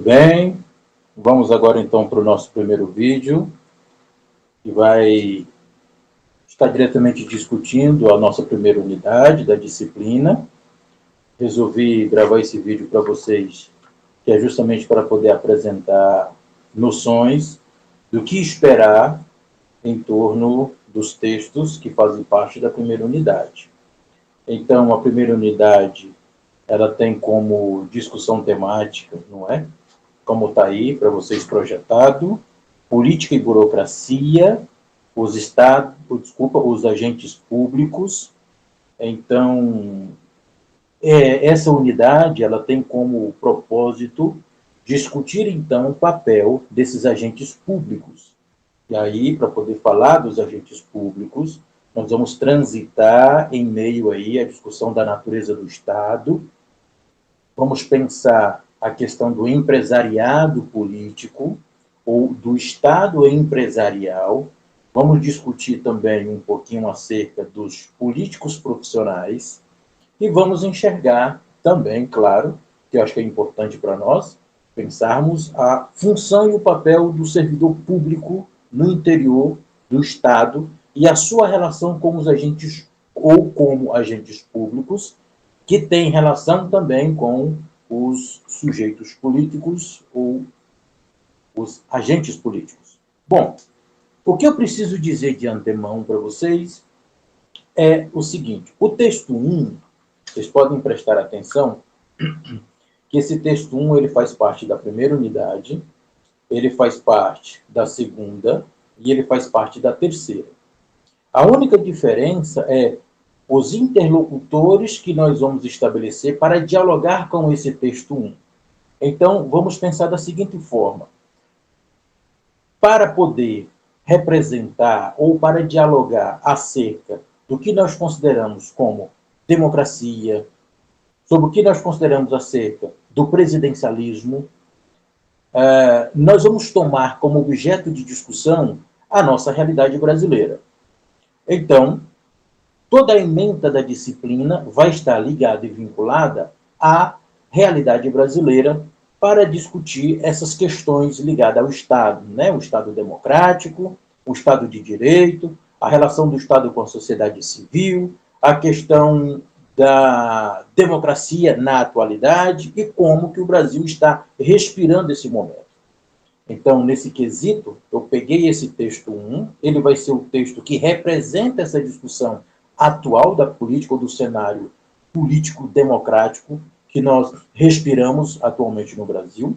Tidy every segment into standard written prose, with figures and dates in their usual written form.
bem, vamos agora então para o nosso primeiro vídeo, que vai estar diretamente discutindo a nossa primeira unidade da disciplina. Resolvi gravar esse vídeo para vocês, que é justamente para poder apresentar noções do que esperar em torno dos textos que fazem parte da primeira unidade. Então, a primeira unidade, ela tem como discussão temática, não é? Como está aí para vocês projetado, política e burocracia, os agentes públicos. Então, essa unidade ela tem como propósito discutir, então, o papel desses agentes públicos. E aí, para poder falar dos agentes públicos, nós vamos transitar em meio aí à discussão da natureza do Estado, vamos pensar a questão do empresariado político, ou do Estado empresarial, vamos discutir também um pouquinho acerca dos políticos profissionais, e vamos enxergar também, claro, que eu acho que é importante para nós, pensarmos a função e o papel do servidor público no interior do Estado e a sua relação com os agentes ou como agentes públicos, que tem relação também com os sujeitos políticos ou os agentes políticos. Bom, o que eu preciso dizer de antemão para vocês é o seguinte: o texto 1, vocês podem prestar atenção que esse texto 1 ele faz parte da primeira unidade, ele faz parte da segunda e ele faz parte da terceira. A única diferença é os interlocutores que nós vamos estabelecer para dialogar com esse texto 1. Então, vamos pensar da seguinte forma: para poder representar ou para dialogar acerca do que nós consideramos como democracia, sobre o que nós consideramos acerca do presidencialismo, nós vamos tomar como objeto de discussão a nossa realidade brasileira. Então, toda a ementa da disciplina vai estar ligada e vinculada à realidade brasileira para discutir essas questões ligadas ao Estado, né? O Estado democrático, o Estado de direito, a relação do Estado com a sociedade civil, a questão da democracia na atualidade e como que o Brasil está respirando esse momento. Então, nesse quesito, eu peguei esse texto 1, ele vai ser o texto que representa essa discussão atual da política ou do cenário político-democrático que nós respiramos atualmente no Brasil.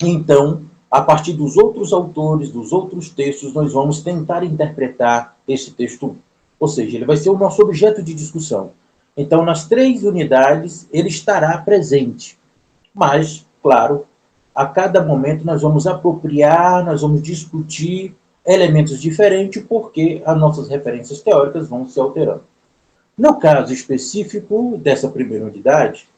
Então, a partir dos outros autores, dos outros textos, nós vamos tentar interpretar esse texto 1. Ou seja, ele vai ser o nosso objeto de discussão. Então, nas 3 unidades, ele estará presente. Mas, claro, a cada momento nós vamos apropriar, nós vamos discutir elementos diferentes, porque as nossas referências teóricas vão se alterando. No caso específico dessa primeira unidade,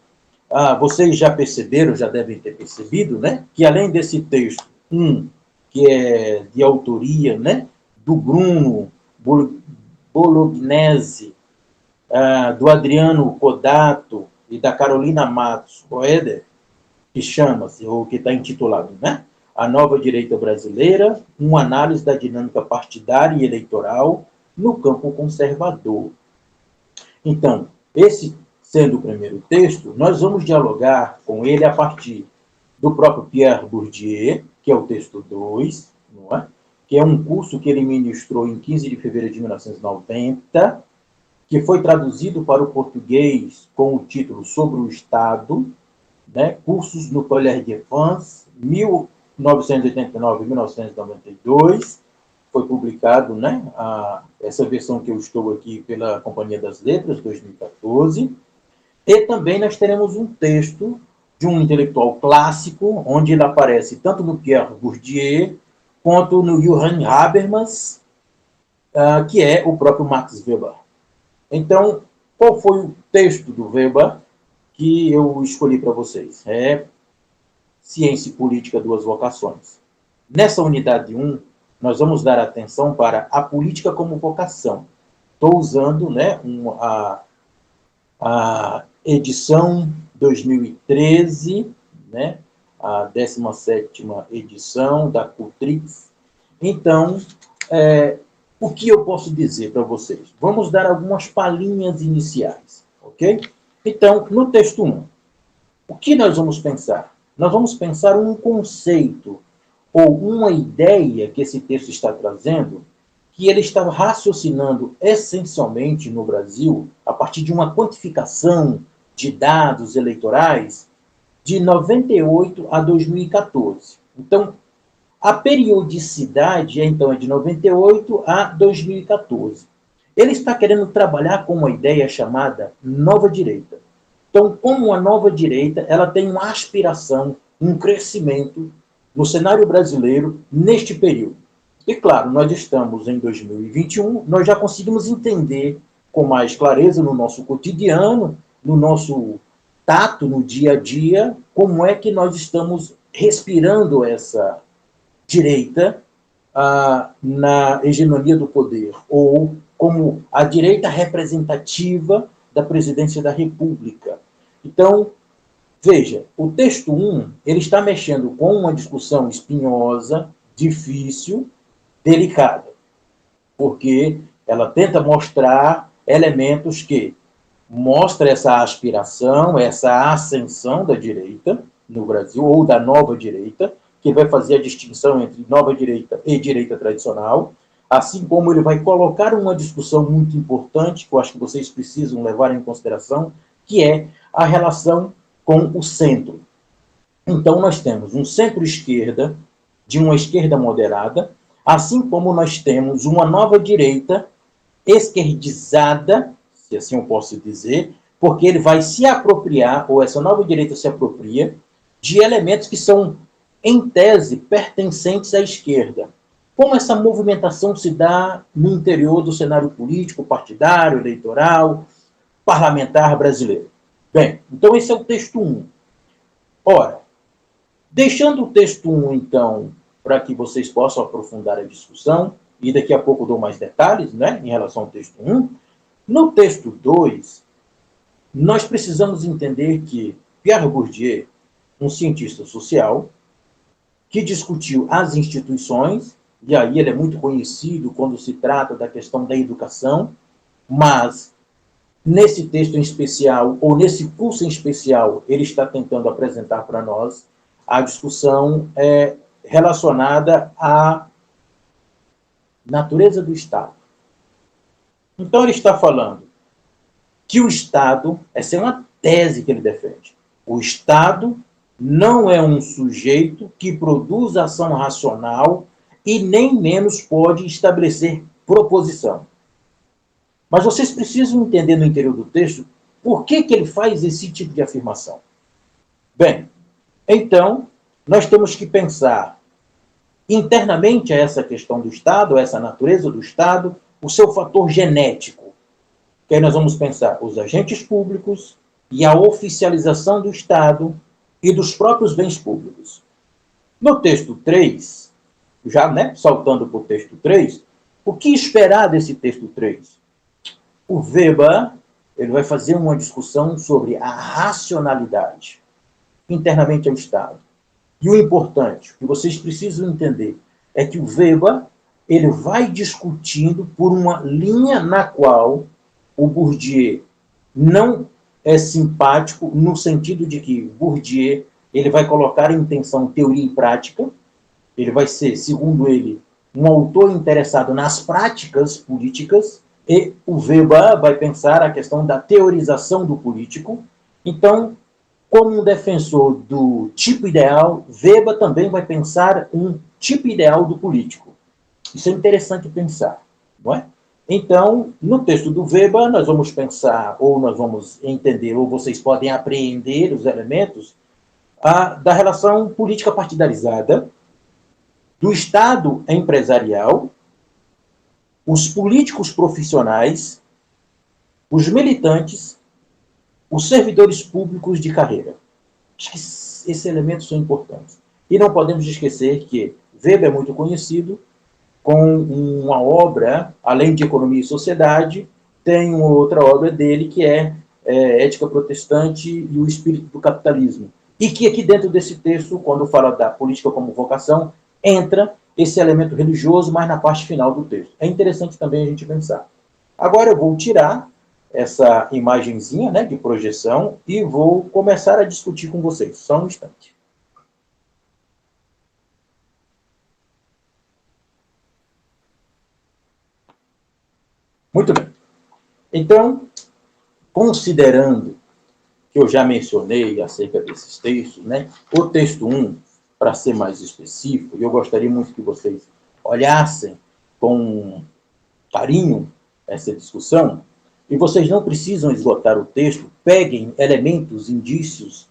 vocês já perceberam, já devem ter percebido, né, que além desse texto 1, que é de autoria, né, do Bruno Bolognese, do Adriano Codato e da Carolina Matos Roeder, que chama-se, ou que está intitulado, né, A Nova Direita Brasileira, uma análise da dinâmica partidária e eleitoral no campo conservador. Então, esse sendo o primeiro texto, nós vamos dialogar com ele a partir do próprio Pierre Bourdieu, que é o texto 2, não é? Que é um curso que ele ministrou em 15 de fevereiro de 1990, que foi traduzido para o português com o título Sobre o Estado, né? Cursos no Collège de France, 1989-1992, foi publicado, né, essa versão que eu estou aqui pela Companhia das Letras, 2014, e também nós teremos um texto de um intelectual clássico, onde ele aparece tanto no Pierre Bourdieu, quanto no Johann Habermas, que é o próprio Max Weber. Então, qual foi o texto do Weber que eu escolhi para vocês? É Ciência e Política, Duas Vocações. Nessa unidade 1, nós vamos dar atenção para a política como vocação. Estou usando, né, a edição 2013, né, a 17ª edição da Cultrix. Então, o que eu posso dizer para vocês? Vamos dar algumas palhinhas iniciais, ok? Então, no texto 1, o que nós vamos pensar? Nós vamos pensar um conceito ou uma ideia que esse texto está trazendo, que ele está raciocinando essencialmente no Brasil, a partir de uma quantificação de dados eleitorais, de 98 a 2014. Então, a periodicidade, então, é de 98 a 2014. Ele está querendo trabalhar com uma ideia chamada nova direita. Então, como a nova direita, ela tem uma aspiração, um crescimento no cenário brasileiro neste período. E, claro, nós estamos em 2021, nós já conseguimos entender com mais clareza no nosso cotidiano, no nosso tato, no dia a dia, como é que nós estamos respirando essa direita na hegemonia do poder, ou como a direita representativa da presidência da República. Então, veja, o texto 1, ele está mexendo com uma discussão espinhosa, difícil, delicada, porque ela tenta mostrar elementos que mostram essa aspiração, essa ascensão da direita no Brasil, ou da nova direita, que vai fazer a distinção entre nova direita e direita tradicional, assim como ele vai colocar uma discussão muito importante, que eu acho que vocês precisam levar em consideração, que é a relação com o centro. Então, nós temos um centro-esquerda, de uma esquerda moderada, assim como nós temos uma nova direita esquerdizada, se assim eu posso dizer, porque ele vai se apropriar, ou essa nova direita se apropria, de elementos que são, em tese, pertencentes à esquerda. Como essa movimentação se dá no interior do cenário político, partidário, eleitoral, parlamentar brasileiro? Bem, então esse é o texto 1. Ora, deixando o texto 1, então, para que vocês possam aprofundar a discussão, e daqui a pouco dou mais detalhes, né, em relação ao texto 1, no texto 2, nós precisamos entender que Pierre Bourdieu, um cientista social, que discutiu as instituições, e aí ele é muito conhecido quando se trata da questão da educação, mas nesse texto em especial, ou nesse curso em especial, ele está tentando apresentar para nós a discussão relacionada à natureza do Estado. Então ele está falando que o Estado, essa é uma tese que ele defende, o Estado não é um sujeito que produz ação racional e nem menos pode estabelecer proposição. Mas vocês precisam entender no interior do texto por que ele faz esse tipo de afirmação. Bem, então, nós temos que pensar internamente a essa questão do Estado, a essa natureza do Estado, o seu fator genético. Que aí nós vamos pensar os agentes públicos e a oficialização do Estado e dos próprios bens públicos. No texto 3, já saltando para o texto 3, o que esperar desse texto 3? O Weber ele vai fazer uma discussão sobre a racionalidade internamente ao Estado. E o importante, que vocês precisam entender, é que o Weber ele vai discutindo por uma linha na qual o Bourdieu não é simpático, no sentido de que Bourdieu ele vai colocar em tensão teoria e prática, ele vai ser, segundo ele, um autor interessado nas práticas políticas, e o Weber vai pensar a questão da teorização do político. Então, como um defensor do tipo ideal, Weber também vai pensar um tipo ideal do político. Isso é interessante pensar, não é? Então, no texto do Weber, nós vamos pensar, ou nós vamos entender, ou vocês podem apreender os elementos da relação política partidarizada, do Estado empresarial, os políticos profissionais, os militantes, os servidores públicos de carreira. Acho que esses elementos são importantes. E não podemos esquecer que Weber é muito conhecido com uma obra, além de Economia e Sociedade, tem uma outra obra dele que é Ética Protestante e o Espírito do Capitalismo. E que aqui dentro desse texto, quando fala da política como vocação, entra esse elemento religioso, mas na parte final do texto. É interessante também a gente pensar. Agora eu vou tirar essa imagenzinha, né, de projeção e vou começar a discutir com vocês. Só um instante. Muito bem. Então, considerando que eu já mencionei acerca desses textos, né, o texto 1, para ser mais específico, e eu gostaria muito que vocês olhassem com carinho essa discussão, e vocês não precisam esgotar o texto, peguem elementos, indícios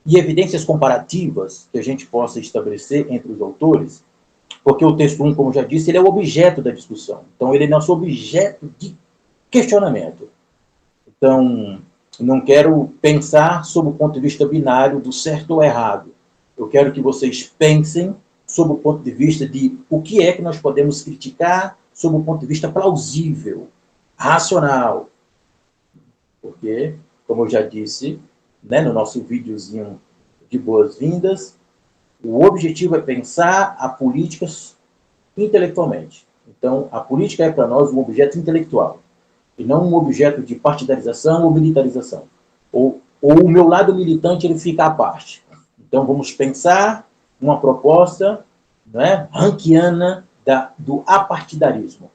e evidências comparativas que a gente possa estabelecer entre os autores, porque o texto 1, como já disse, ele é o objeto da discussão. Então, ele é nosso objeto de questionamento. Então, não quero pensar sob o ponto de vista binário do certo ou errado. Eu quero que vocês pensem sob o ponto de vista de o que é que nós podemos criticar sob o ponto de vista plausível, racional. Porque, como eu já disse, né, no nosso videozinho de boas-vindas, o objetivo é pensar a política intelectualmente. Então, a política é para nós um objeto intelectual, e não um objeto de partidarização ou militarização. Ou o meu lado militante ele fica à parte. Então, vamos pensar uma proposta, né, rankiana do apartidarismo.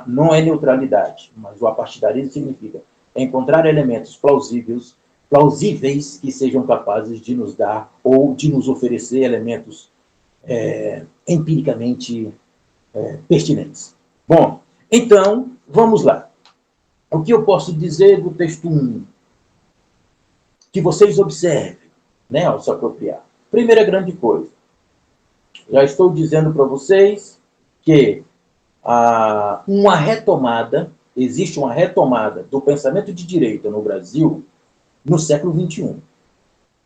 Não é neutralidade, mas o apartidarismo significa encontrar elementos plausíveis que sejam capazes de nos dar ou de nos oferecer elementos empiricamente pertinentes. Bom, então, vamos lá. O que eu posso dizer do texto 1? Que vocês observem, né, ao se apropriar. Primeira grande coisa. Já estou dizendo para vocês que existe uma retomada do pensamento de direita no Brasil no século XXI.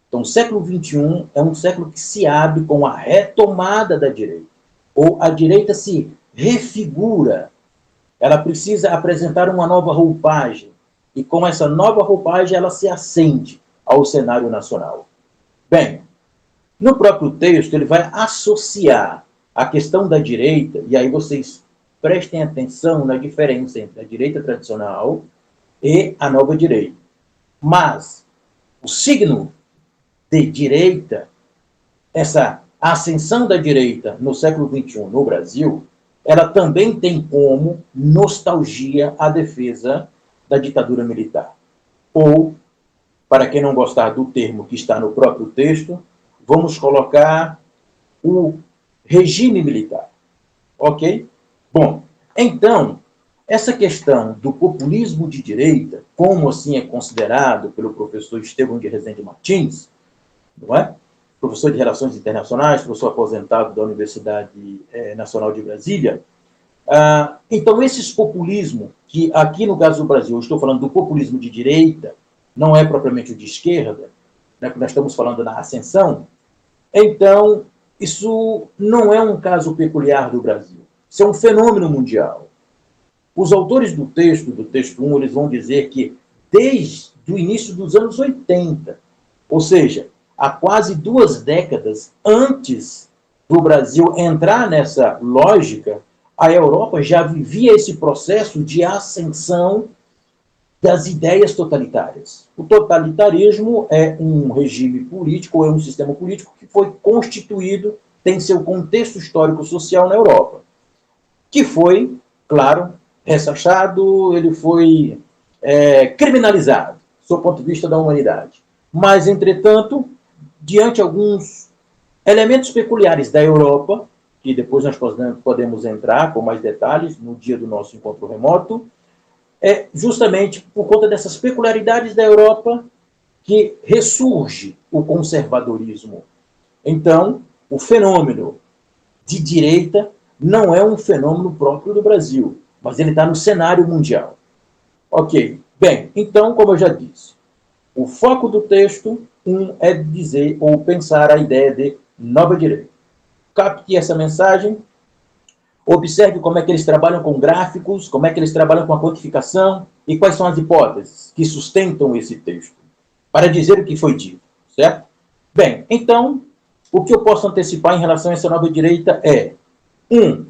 Então, o século XXI é um século que se abre com a retomada da direita. Ou a direita se refigura. Ela precisa apresentar uma nova roupagem. E com essa nova roupagem, ela se acende ao cenário nacional. Bem, no próprio texto, ele vai associar a questão da direita, e aí vocês prestem atenção na diferença entre a direita tradicional e a nova direita. Mas o signo de direita, essa ascensão da direita no século XXI no Brasil, ela também tem como nostalgia a defesa da ditadura militar. Ou, para quem não gostar do termo que está no próprio texto, vamos colocar o regime militar. Ok? Bom, então, essa questão do populismo de direita, como assim é considerado pelo professor Estevão de Rezende Martins, não é? Professor de Relações Internacionais, professor aposentado da Universidade Nacional de Brasília. Então, esses populismos, que aqui no caso do Brasil, eu estou falando do populismo de direita, não é propriamente o de esquerda, né, porque nós estamos falando da ascensão, então, isso não é um caso peculiar do Brasil. Isso é um fenômeno mundial. Os autores do texto 1, eles vão dizer que desde o início dos anos 80, ou seja, há quase 2 décadas antes do Brasil entrar nessa lógica, a Europa já vivia esse processo de ascensão das ideias totalitárias. O totalitarismo é um regime político, ou é um sistema político que foi constituído, tem seu contexto histórico-social na Europa, que foi, claro, ressachado, ele foi criminalizado, do ponto de vista da humanidade. Mas, entretanto, diante de alguns elementos peculiares da Europa, que depois nós podemos entrar com mais detalhes no dia do nosso encontro remoto, é justamente por conta dessas peculiaridades da Europa que ressurge o conservadorismo. Então, o fenômeno de direita não é um fenômeno próprio do Brasil, mas ele está no cenário mundial. Ok. Bem, então, como eu já disse, o foco do texto é dizer ou pensar a ideia de nova direita. Capte essa mensagem, observe como é que eles trabalham com gráficos, como é que eles trabalham com a quantificação e quais são as hipóteses que sustentam esse texto, para dizer o que foi dito, certo? Bem, então, o que eu posso antecipar em relação a essa nova direita é: 1.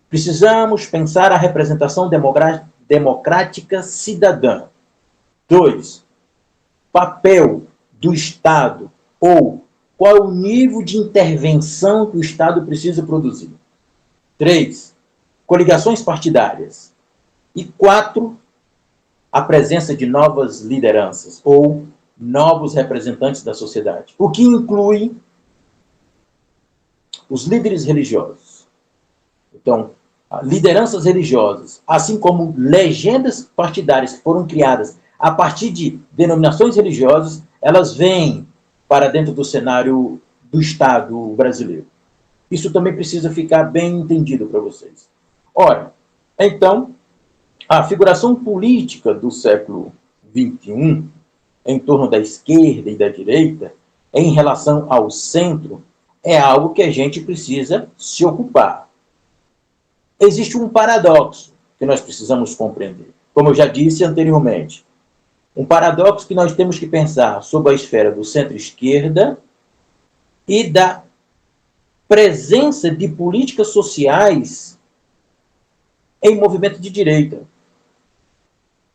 Precisamos pensar a representação democrática cidadã. 2. Papel do Estado, ou qual é o nível de intervenção que o Estado precisa produzir. 3. Coligações partidárias. E 4. A presença de novas lideranças, ou novos representantes da sociedade, o que inclui os líderes religiosos. Então, lideranças religiosas, assim como legendas partidárias que foram criadas a partir de denominações religiosas, elas vêm para dentro do cenário do Estado brasileiro. Isso também precisa ficar bem entendido para vocês. Ora, então, a figuração política do século XXI, em torno da esquerda e da direita, em relação ao centro, é algo que a gente precisa se ocupar. Existe um paradoxo que nós precisamos compreender. Como eu já disse anteriormente, um paradoxo que nós temos que pensar sobre a esfera do centro-esquerda e da presença de políticas sociais em movimento de direita.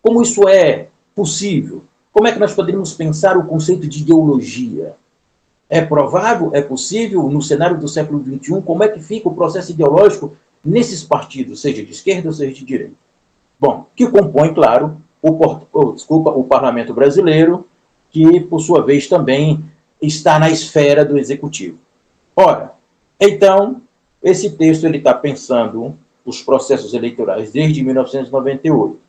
Como isso é possível? Como é que nós poderíamos pensar o conceito de ideologia? É provável, é possível, no cenário do século XXI, como é que fica o processo ideológico nesses partidos, seja de esquerda ou seja de direita? Bom, que compõe, claro, o Parlamento brasileiro, que, por sua vez, também está na esfera do Executivo. Ora, então, esse texto está pensando os processos eleitorais desde 1998.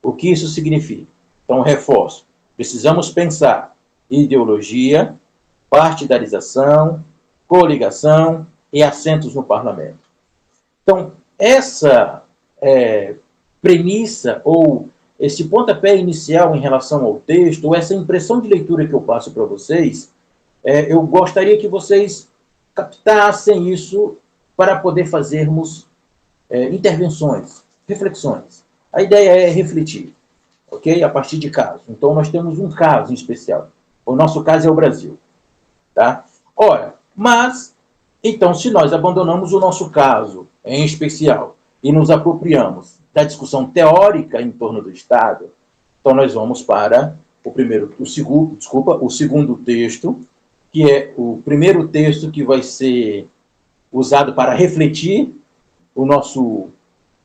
O que isso significa? Então, reforço. Precisamos pensar ideologia, partidarização, coligação e assentos no parlamento. Então, essa premissa ou esse pontapé inicial em relação ao texto, ou essa impressão de leitura que eu passo para vocês, eu gostaria que vocês captassem isso para poder fazermos intervenções, reflexões. A ideia é refletir, ok? A partir de casos. Então, nós temos um caso em especial. O nosso caso é o Brasil. Tá? Ora, mas, então, se nós abandonamos o nosso caso em especial e nos apropriamos da discussão teórica em torno do Estado, então nós vamos para o segundo texto, que é o primeiro texto que vai ser usado para refletir o nosso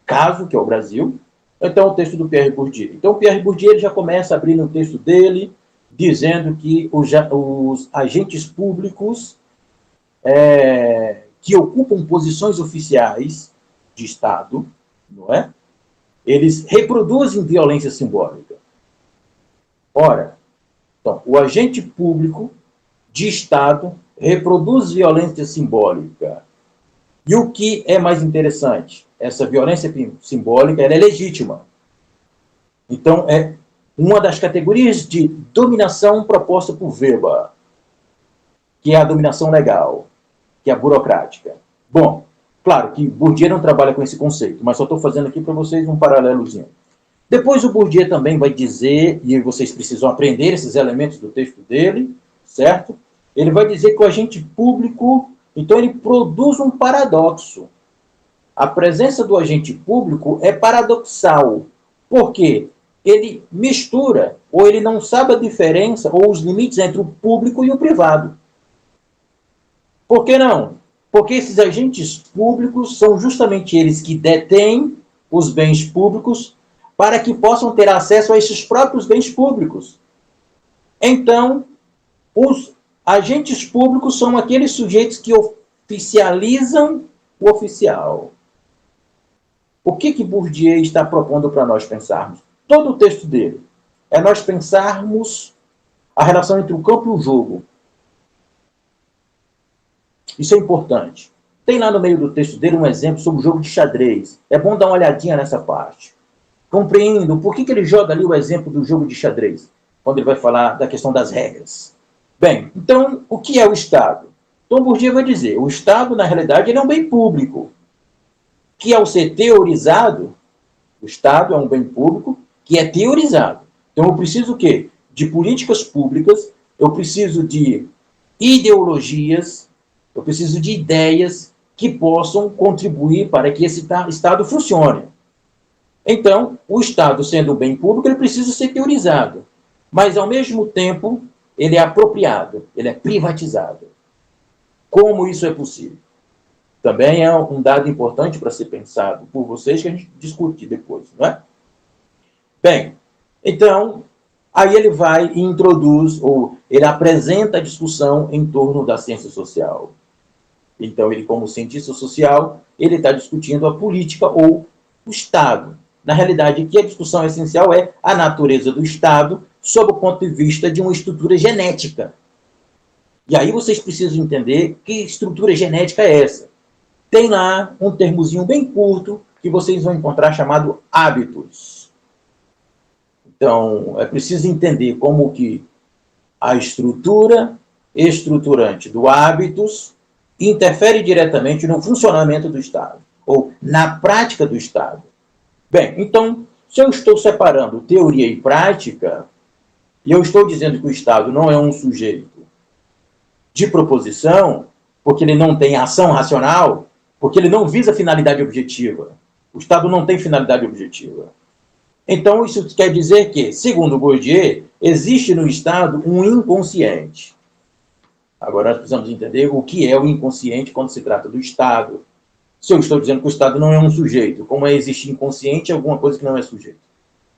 caso, que é o Brasil. Então, o texto do Pierre Bourdieu. Então, o Pierre Bourdieu ele já começa abrindo o texto dele, dizendo que os agentes públicos que ocupam posições oficiais de Estado, não é? Eles reproduzem violência simbólica. Ora, então, o agente público de Estado reproduz violência simbólica. E o que é mais interessante? Essa violência simbólica ela é legítima. Então, é uma das categorias de dominação proposta por Weber, que é a dominação legal, que é a burocrática. Bom, claro que Bourdieu não trabalha com esse conceito, mas só estou fazendo aqui para vocês um paralelozinho. Depois o Bourdieu também vai dizer, e vocês precisam aprender esses elementos do texto dele, certo? Ele vai dizer que o agente público, então ele produz um paradoxo. A presença do agente público é paradoxal. Por quê? Ele mistura, ou ele não sabe a diferença, ou os limites entre o público e o privado. Por que não? Porque esses agentes públicos são justamente eles que detêm os bens públicos para que possam ter acesso a esses próprios bens públicos. Então, os agentes públicos são aqueles sujeitos que oficializam o oficial. O que Bourdieu está propondo para nós pensarmos? Todo o texto dele é nós pensarmos a relação entre o campo e o jogo. Isso é importante. Tem lá no meio do texto dele um exemplo sobre o jogo de xadrez. É bom dar uma olhadinha nessa parte. Compreendo por que ele joga ali o exemplo do jogo de xadrez, quando ele vai falar da questão das regras. Bem, então, o que é o Estado? Então, Bourdieu vai dizer, o Estado, na realidade, ele é um bem público, que ao ser teorizado, o Estado é um bem público que é teorizado. Então, eu preciso o quê? De políticas públicas, eu preciso de ideologias, eu preciso de ideias que possam contribuir para que esse Estado funcione. Então, o Estado, sendo um bem público, ele precisa ser teorizado, mas, ao mesmo tempo, ele é apropriado, ele é privatizado. Como isso é possível? Também é um dado importante para ser pensado por vocês, que a gente discute depois, não é? Bem, então, aí ele vai e introduz, ou ele apresenta a discussão em torno da ciência social. Então, ele, como cientista social, ele está discutindo a política ou o Estado. Na realidade, aqui a discussão essencial é a natureza do Estado sob o ponto de vista de uma estrutura genética. E aí vocês precisam entender que estrutura genética é essa. Tem lá um termozinho bem curto que vocês vão encontrar chamado hábitos. Então, é preciso entender como que a estrutura estruturante do hábitos interfere diretamente no funcionamento do Estado, ou na prática do Estado. Bem, então, se eu estou separando teoria e prática, e eu estou dizendo que o Estado não é um sujeito de proposição, porque ele não tem ação racional, porque ele não visa finalidade objetiva. O Estado não tem finalidade objetiva. Então, isso quer dizer que, segundo Bourdieu, existe no Estado um inconsciente. Agora, nós precisamos entender o que é o inconsciente quando se trata do Estado. Se eu estou dizendo que o Estado não é um sujeito, como existe inconsciente, é alguma coisa que não é sujeito.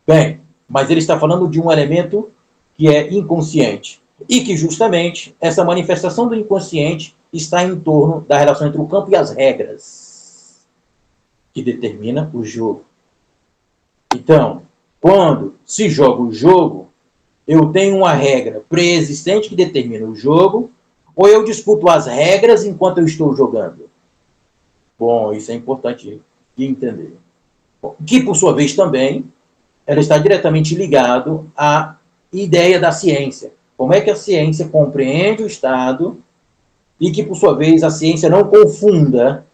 Bem, mas ele está falando de um elemento que é inconsciente. E que, justamente, essa manifestação do inconsciente está em torno da relação entre o campo e as regras, que determina o jogo. Então, quando se joga o jogo, eu tenho uma regra pré-existente que determina o jogo, ou eu discuto as regras enquanto eu estou jogando? Bom, isso é importante de entender. Bom, que, por sua vez, também, ela está diretamente ligado à ideia da ciência. Como é que a ciência compreende o Estado e que, por sua vez, a ciência não confunda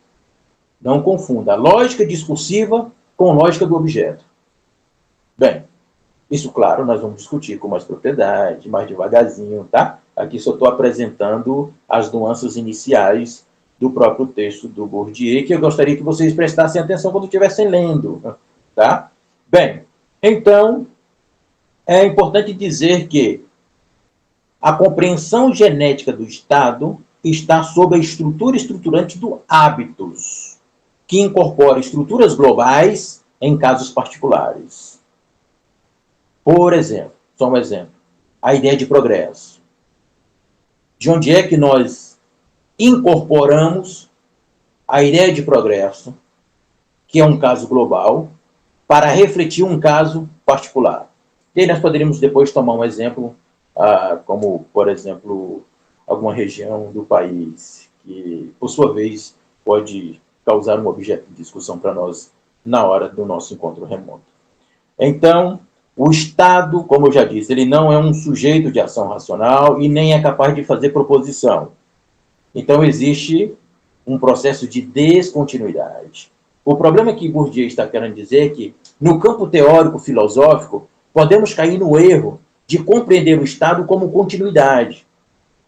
a lógica discursiva com a lógica do objeto. Bem, isso, claro, nós vamos discutir com mais propriedade, mais devagarzinho, tá? Aqui só estou apresentando as nuances iniciais do próprio texto do Bourdieu, que eu gostaria que vocês prestassem atenção quando estivessem lendo, tá? Bem, então, é importante dizer que a compreensão genética do Estado está sob a estrutura estruturante do hábitos, que incorpora estruturas globais em casos particulares. Por exemplo, só um exemplo, a ideia de progresso. De onde é que nós incorporamos a ideia de progresso, que é um caso global, para refletir um caso particular? E aí nós poderíamos depois tomar um exemplo, como, por exemplo, alguma região do país que, por sua vez, pode causar um objeto de discussão para nós na hora do nosso encontro remoto. Então, o Estado, como eu já disse, ele não é um sujeito de ação racional e nem é capaz de fazer proposição. Então, existe um processo de descontinuidade. O problema que Bourdieu está querendo dizer é que, no campo teórico-filosófico, podemos cair no erro de compreender o Estado como continuidade.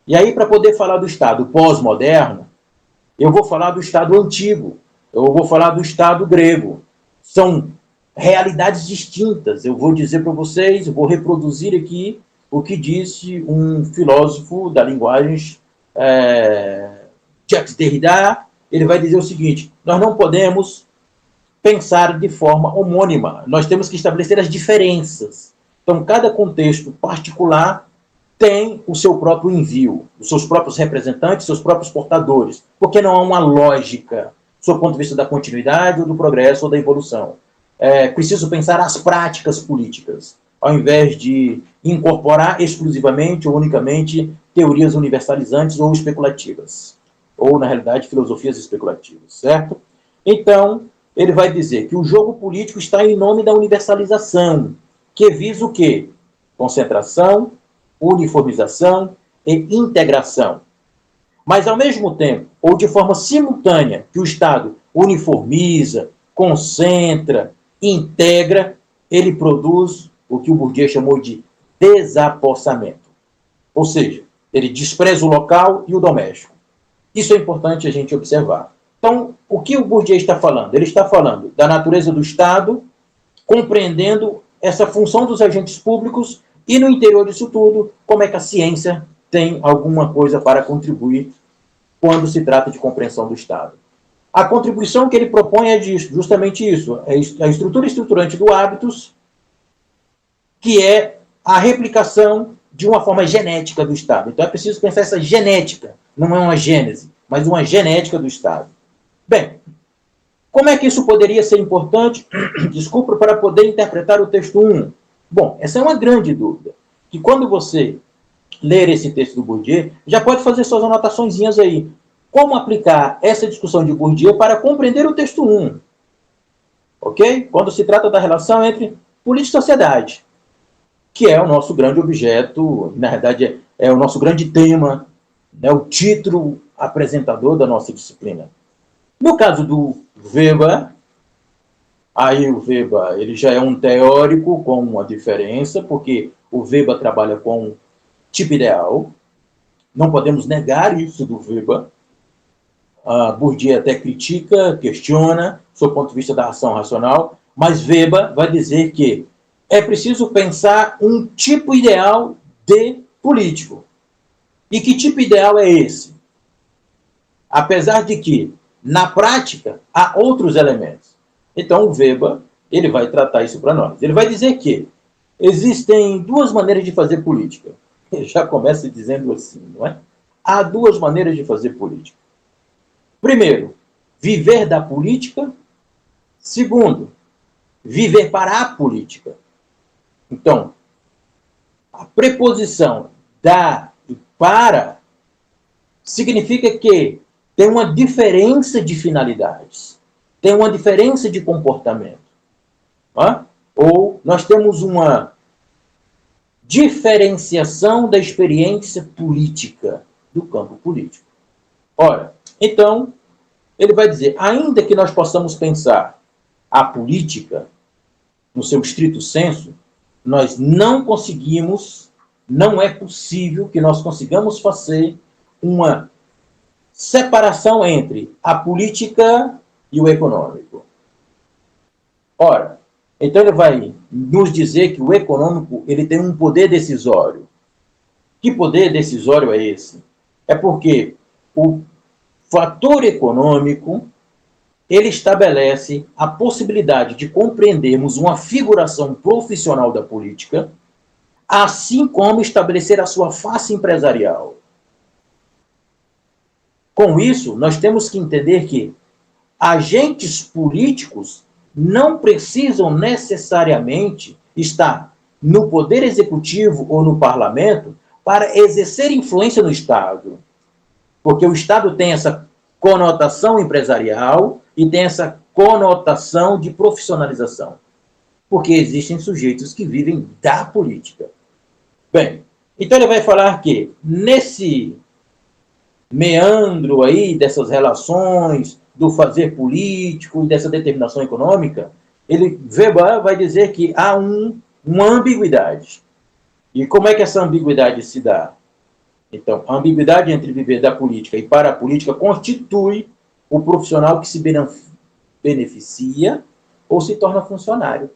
E aí, para poder falar do Estado pós-moderno, eu vou falar do Estado antigo, eu vou falar do Estado grego. São realidades distintas. Eu vou dizer para vocês, eu vou reproduzir aqui o que disse um filósofo da linguagem, Jacques Derrida. Ele vai dizer o seguinte: nós não podemos pensar de forma homônima, nós temos que estabelecer as diferenças. Então, cada contexto particular tem o seu próprio envio, os seus próprios representantes, seus próprios portadores, porque não há uma lógica, sob o ponto de vista da continuidade, ou do progresso, ou da evolução. É preciso pensar as práticas políticas, ao invés de incorporar exclusivamente ou unicamente teorias universalizantes ou especulativas, ou, na realidade, filosofias especulativas, certo? Então, ele vai dizer que o jogo político está em nome da universalização, que visa o quê? Concentração, uniformização e integração. Mas, ao mesmo tempo, ou de forma simultânea, que o Estado uniformiza, concentra, integra, ele produz o que o Bourdieu chamou de desapossamento. Ou seja, Ele despreza o local e o doméstico. Isso é importante a gente observar. Então, o que o Bourdieu está falando? Ele está falando da natureza do Estado, compreendendo essa função dos agentes públicos e, no interior disso tudo, como é que a ciência tem alguma coisa para contribuir quando se trata de compreensão do Estado. A contribuição que ele propõe é justamente isso, é a estrutura estruturante do hábitos, que é a replicação de uma forma genética do Estado. Então é preciso pensar essa genética, não é uma gênese, mas uma genética do Estado. Bem, como é que isso poderia ser importante, desculpa, para poder interpretar o texto 1? Bom, essa é uma grande dúvida, que quando você ler esse texto do Bourdieu, já pode fazer suas anotaçõezinhas aí. Como aplicar essa discussão de Bourdieu para compreender o texto 1? Ok? Quando se trata da relação entre política e sociedade, que é o nosso grande objeto, na verdade é o nosso grande tema, né, o título apresentador da nossa disciplina. No caso do Weber, aí o Weber ele já é um teórico com uma diferença, porque o Weber trabalha com tipo ideal, não podemos negar isso do Weber. Bourdieu até critica, questiona, sob o ponto de vista da ação racional, mas Weber vai dizer que é preciso pensar um tipo ideal de político. E que tipo ideal é esse? Apesar de que, na prática, há outros elementos. Então, o Weber ele vai tratar isso para nós. Ele vai dizer que existem duas maneiras de fazer política. Ele já começa dizendo assim, não é? Há duas maneiras de fazer política. Primeiro, viver da política. Segundo, viver para a política. Então, a preposição da e para significa que tem uma diferença de finalidades, tem uma diferença de comportamento. Ou nós temos uma diferenciação da experiência política, do campo político. Ora, então, ele vai dizer, ainda que nós possamos pensar a política, no seu estrito senso, nós não conseguimos, não é possível que nós consigamos fazer uma separação entre a política e o econômico. Ora, então ele vai nos dizer que o econômico ele tem um poder decisório. Que poder decisório é esse? É porque o fator econômico ele estabelece a possibilidade de compreendermos uma figuração profissional da política, assim como estabelecer a sua face empresarial. Com isso, nós temos que entender que agentes políticos não precisam necessariamente estar no poder executivo ou no parlamento para exercer influência no Estado. Porque o Estado tem essa conotação empresarial e tem essa conotação de profissionalização. Porque existem sujeitos que vivem da política. Bem, então ele vai falar que nesse meandro aí dessas relações do fazer político e dessa determinação econômica, Weber vai dizer que há uma ambiguidade. E como é que essa ambiguidade se dá? Então, a ambiguidade entre viver da política e para a política constitui o profissional que se beneficia ou se torna funcionário.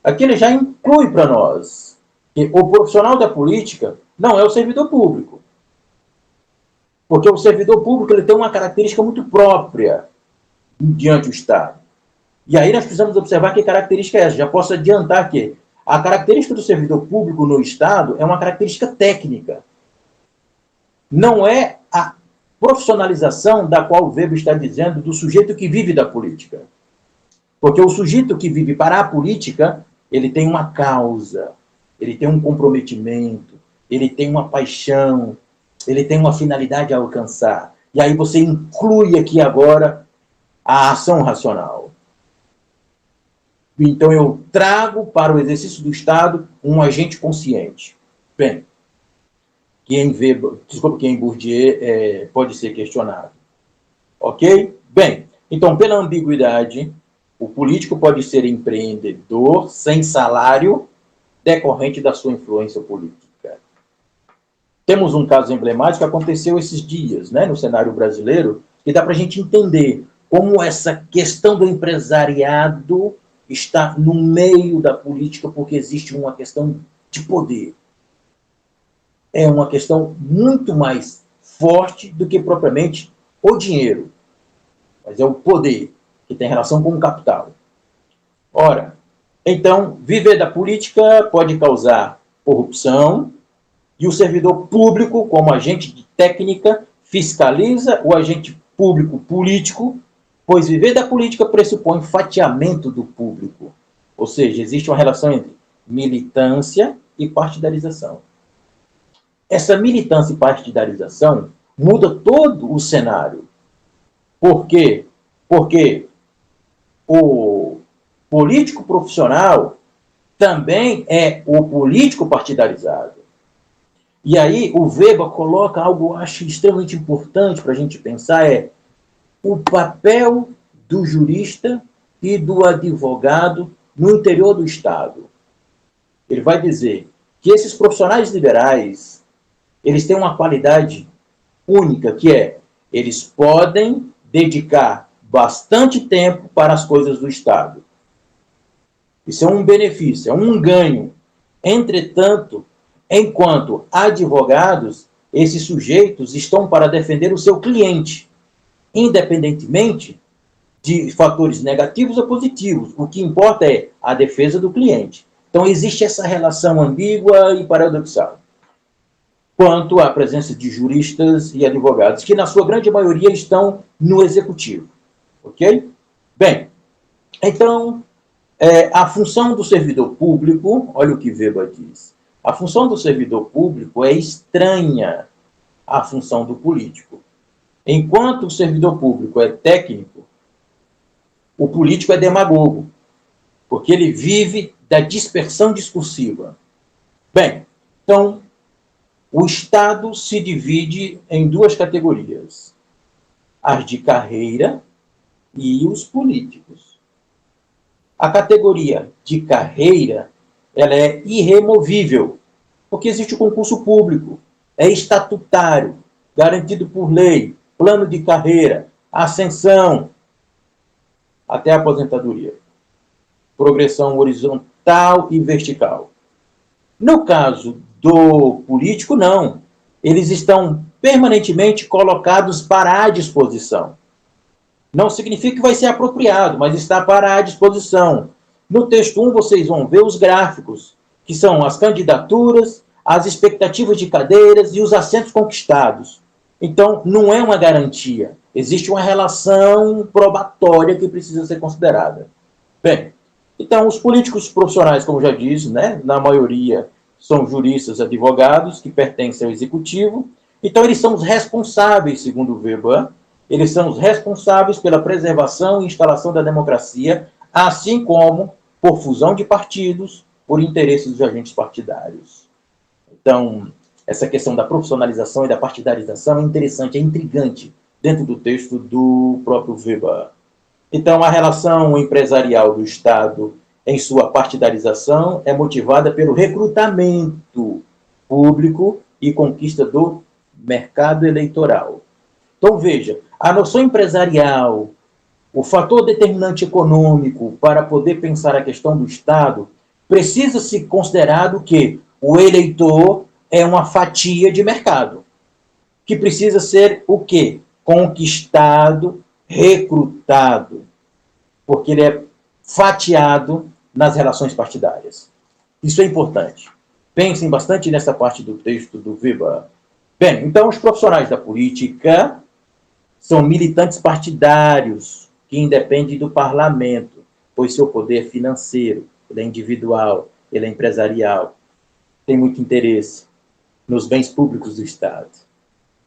Aqui ele já inclui para nós que o profissional da política não é o servidor público. Porque o servidor público ele tem uma característica muito própria diante do Estado. E aí nós precisamos observar que característica é essa. Já posso adiantar que a característica do servidor público no Estado é uma característica técnica. Não é a profissionalização da qual o Weber está dizendo do sujeito que vive da política. Porque o sujeito que vive para a política, ele tem uma causa, ele tem um comprometimento, ele tem uma paixão, ele tem uma finalidade a alcançar. E aí você inclui aqui agora a ação racional. Então eu trago para o exercício do Estado um agente consciente. Bem, que em Bourdieu pode ser questionado. Ok? Bem, então pela ambiguidade, o político pode ser empreendedor sem salário decorrente da sua influência política. Temos um caso emblemático que aconteceu esses dias, né, no cenário brasileiro, que dá para a gente entender como essa questão do empresariado está no meio da política, porque existe uma questão de poder. É uma questão muito mais forte do que propriamente o dinheiro, mas é o poder, que tem relação com o capital. Ora, então, viver da política pode causar corrupção, e o servidor público, como agente de técnica, fiscaliza o agente público político, pois viver da política pressupõe fatiamento do público. Ou seja, existe uma relação entre militância e partidarização. Essa militância e partidarização muda todo o cenário. Por quê? Porque o político profissional também é o político partidarizado. E aí o Weber coloca algo, acho, extremamente importante para a gente pensar, é o papel do jurista e do advogado no interior do Estado. Ele vai dizer que esses profissionais liberais, eles têm uma qualidade única, que é, eles podem dedicar bastante tempo para as coisas do Estado. Isso é um benefício, é um ganho. Entretanto, enquanto advogados, esses sujeitos estão para defender o seu cliente, independentemente de fatores negativos ou positivos. O que importa é a defesa do cliente. Então, existe essa relação ambígua e paradoxal quanto à presença de juristas e advogados, que na sua grande maioria estão no executivo. Ok? Bem, então, a função do servidor público, olha o que Weber diz, a função do servidor público é estranha à função do político. Enquanto o servidor público é técnico, o político é demagogo, porque ele vive da dispersão discursiva. Bem, então, o Estado se divide em duas categorias, as de carreira e os políticos. A categoria de carreira, ela é irremovível, porque existe o concurso público, é estatutário, garantido por lei, plano de carreira, ascensão, até a aposentadoria. Progressão horizontal e vertical. No caso do político, não. Eles estão permanentemente colocados para a disposição. Não significa que vai ser apropriado, mas está para a disposição. No texto 1, vocês vão ver os gráficos, que são as candidaturas, as expectativas de cadeiras e os assentos conquistados. Então, não é uma garantia. Existe uma relação probatória que precisa ser considerada. Bem, então, os políticos profissionais, como já disse, né, na maioria são juristas, advogados, que pertencem ao executivo. Então, eles são os responsáveis, segundo Weber, eles são os responsáveis pela preservação e instalação da democracia, assim como por fusão de partidos, por interesses dos agentes partidários. Então, essa questão da profissionalização e da partidarização é interessante, é intrigante dentro do texto do próprio Weber. Então, a relação empresarial do Estado em sua partidarização é motivada pelo recrutamento público e conquista do mercado eleitoral. Então, veja, a noção empresarial, o fator determinante econômico para poder pensar a questão do Estado, precisa ser considerado que o eleitor é uma fatia de mercado, que precisa ser o quê? Conquistado, recrutado, porque ele é fatiado nas relações partidárias. Isso é importante. Pensem bastante nessa parte do texto do Weber. Bem, então os profissionais da política são militantes partidários que independem do parlamento, pois seu poder é financeiro, ele é individual, ele é empresarial, tem muito interesse nos bens públicos do Estado.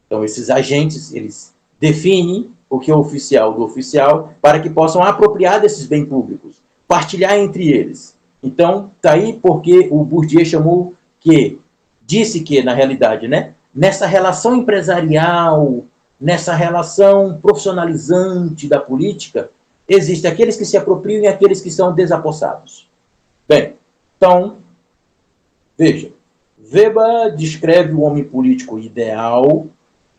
Então, esses agentes, eles definem o que é oficial do oficial para que possam apropriar desses bens públicos, partilhar entre eles. Então, está aí porque o Bourdieu chamou que, disse que, na realidade, né, nessa relação empresarial, nessa relação profissionalizante da política, existem aqueles que se apropriam e aqueles que são desapossados. Bem, então, veja, Weber descreve o homem político ideal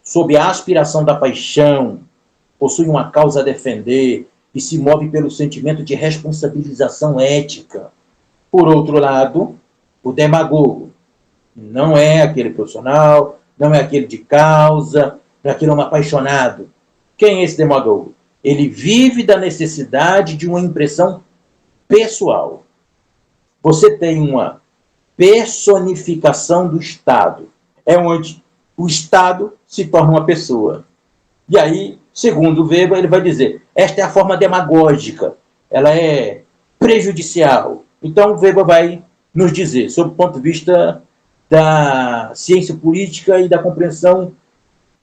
sob a aspiração da paixão, possui uma causa a defender e se move pelo sentimento de responsabilização ética. Por outro lado, o demagogo não é aquele profissional, não é aquele de causa, não é aquele homem apaixonado. Quem é esse demagogo? Ele vive da necessidade de uma impressão pessoal. Você tem uma personificação do Estado. É onde o Estado se torna uma pessoa. E aí, segundo Weber, ele vai dizer, esta é a forma demagógica, ela é prejudicial. Então, Weber vai nos dizer, sob o ponto de vista da ciência política e da compreensão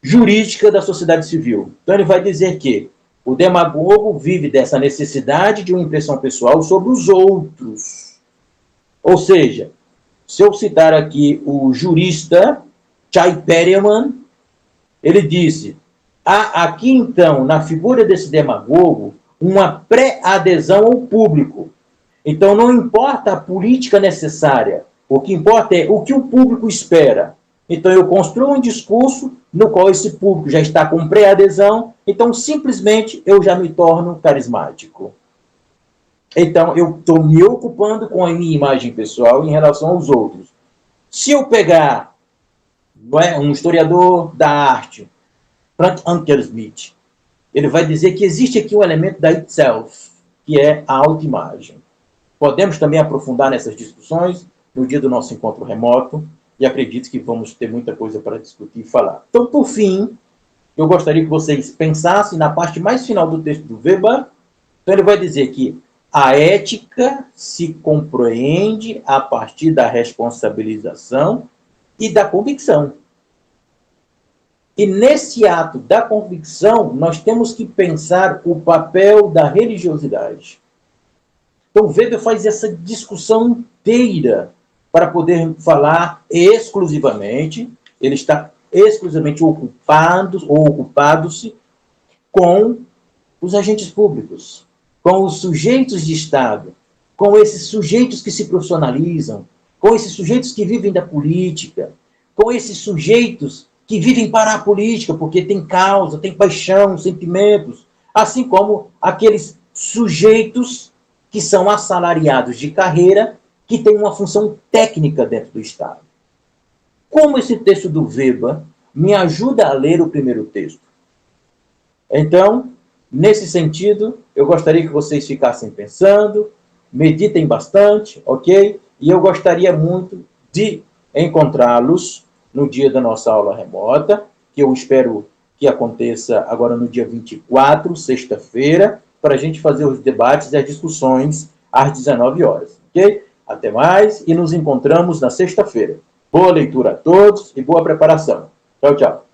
jurídica da sociedade civil. Então, ele vai dizer que o demagogo vive dessa necessidade de uma impressão pessoal sobre os outros. Ou seja, se eu citar aqui o jurista Chay Perelman, ele disse, há aqui então, na figura desse demagogo, uma pré-adesão ao público. Então não importa a política necessária, o que importa é o que o público espera. Então eu construo um discurso no qual esse público já está com pré-adesão, então simplesmente eu já me torno carismático. Então, eu estou me ocupando com a minha imagem pessoal em relação aos outros. Se eu pegar um historiador da arte, Frank Ankersmith, ele vai dizer que existe aqui um elemento da itself, que é a autoimagem. Podemos também aprofundar nessas discussões no dia do nosso encontro remoto, e acredito que vamos ter muita coisa para discutir e falar. Então, por fim, eu gostaria que vocês pensassem na parte mais final do texto do Weber. Então, ele vai dizer que a ética se compreende a partir da responsabilização e da convicção. E nesse ato da convicção, nós temos que pensar o papel da religiosidade. Então, Weber faz essa discussão inteira para poder falar exclusivamente, ele está exclusivamente ocupado-se com os agentes públicos, com os sujeitos de Estado, com esses sujeitos que se profissionalizam, com esses sujeitos que vivem da política, com esses sujeitos que vivem para a política, porque tem causa, tem paixão, sentimentos, assim como aqueles sujeitos que são assalariados de carreira, que têm uma função técnica dentro do Estado. Como esse texto do Weber me ajuda a ler o primeiro texto? Então, nesse sentido, eu gostaria que vocês ficassem pensando, meditem bastante, ok? E eu gostaria muito de encontrá-los no dia da nossa aula remota, que eu espero que aconteça agora no dia 24, sexta-feira, para a gente fazer os debates e as discussões às 19 horas, ok? Até mais e nos encontramos na sexta-feira. Boa leitura a todos e boa preparação. Tchau, tchau.